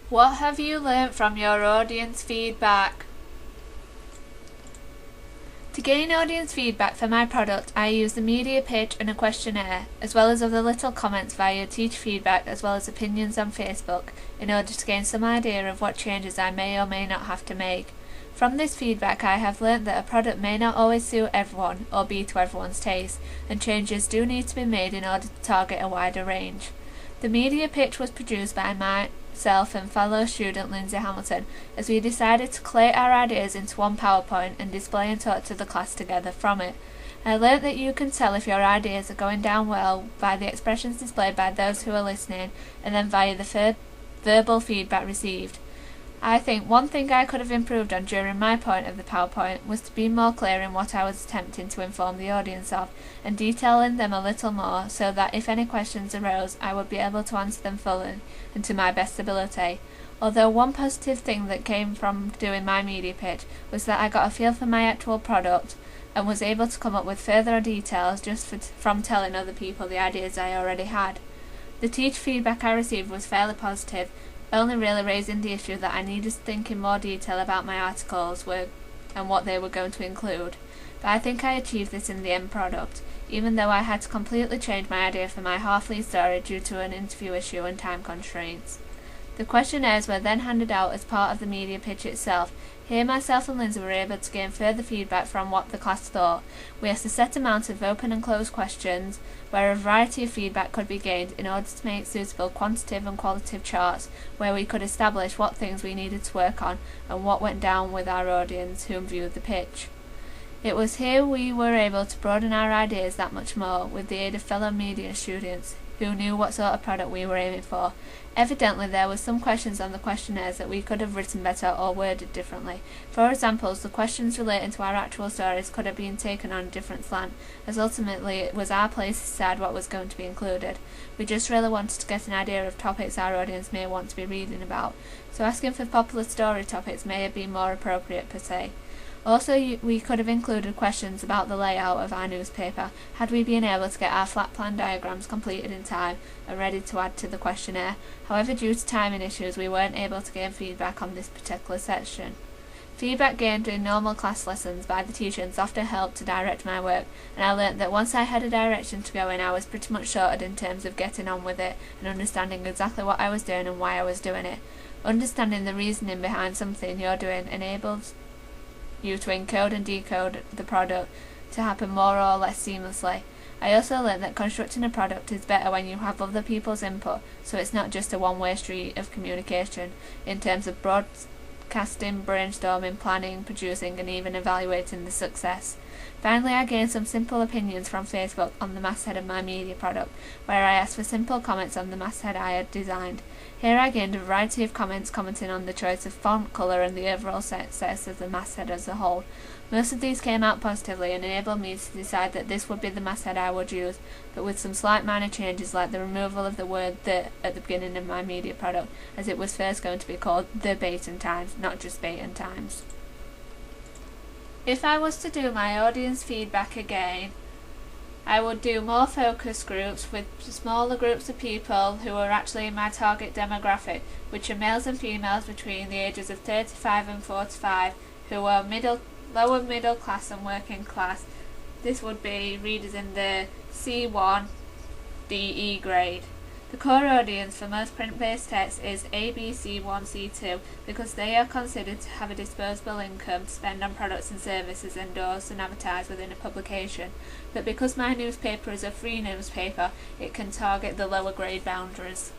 What have you learnt from your audience feedback? To gain audience feedback for my product, I use the media pitch and a questionnaire, as well as other little comments via teach feedback as well as opinions on Facebook, in order to gain some idea of what changes I may or may not have to make. From this feedback, I have learnt that a product may not always suit everyone or be to everyone's taste, and changes do need to be made in order to target a wider range. The media pitch was produced by myself and fellow student Lindsay Hamilton, as we decided to collate our ideas into one PowerPoint and display and talk to the class together from it. I learnt that you can tell if your ideas are going down well by the expressions displayed by those who are listening, and then via the verbal feedback received. I think one thing I could have improved on during my point of the PowerPoint was to be more clear in what I was attempting to inform the audience of, and detailing them a little more, so that if any questions arose, I would be able to answer them fully and to my best ability. Although one positive thing that came from doing my media pitch was that I got a feel for my actual product, and was able to come up with further details just from telling other people the ideas I already had. The teach feedback I received was fairly positive, only really raising the issue that I needed to think in more detail about my articles and what they were going to include. But I think I achieved this in the end product, even though I had to completely change my idea for my half-lead story due to an interview issue and time constraints. The questionnaires were then handed out as part of the media pitch itself. Here myself and Lindsay were able to gain further feedback from what the class thought. We asked a set amount of open and closed questions, where a variety of feedback could be gained in order to make suitable quantitative and qualitative charts, where we could establish what things we needed to work on and what went down with our audience who viewed the pitch. It was here we were able to broaden our ideas that much more, with the aid of fellow media students who knew what sort of product we were aiming for. Evidently there were some questions on the questionnaires that we could have written better or worded differently. For examples, the questions relating to our actual stories could have been taken on a different slant, as ultimately it was our place to decide what was going to be included. We just really wanted to get an idea of topics our audience may want to be reading about, so asking for popular story topics may have been more appropriate per se. Also, we could have included questions about the layout of our newspaper, had we been able to get our flat plan diagrams completed in time and ready to add to the questionnaire. However, due to timing issues, we weren't able to gain feedback on this particular section. Feedback gained in normal class lessons by the teachers often helped to direct my work, and I learnt that once I had a direction to go in, I was pretty much sorted in terms of getting on with it and understanding exactly what I was doing and why I was doing it. Understanding the reasoning behind something you're doing enables you to encode and decode the product to happen more or less seamlessly. I also learned that constructing a product is better when you have other people's input, so it's not just a one-way street of communication in terms of broadcasting, brainstorming, planning, producing, and even evaluating the success. Finally, I gained some simple opinions from Facebook on the masthead of my media product, where I asked for simple comments on the masthead I had designed. Here I gained a variety of comments commenting on the choice of font, colour and the overall success of the masthead as a whole. Most of these came out positively and enabled me to decide that this would be the masthead I would use, but with some slight minor changes like the removal of the word "the" at the beginning of my media product, as it was first going to be called The Baton Times, not just Baton Times. If I was to do my audience feedback again, I would do more focus groups with smaller groups of people who are actually in my target demographic, which are males and females between the ages of 35 and 45 who are lower middle class and working class. This would be readers in the C1 DE grade. The core audience for most print-based texts is ABC1, C2 because they are considered to have a disposable income to spend on products and services endorsed and advertised within a publication. But because my newspaper is a free newspaper, it can target the lower grade boundaries.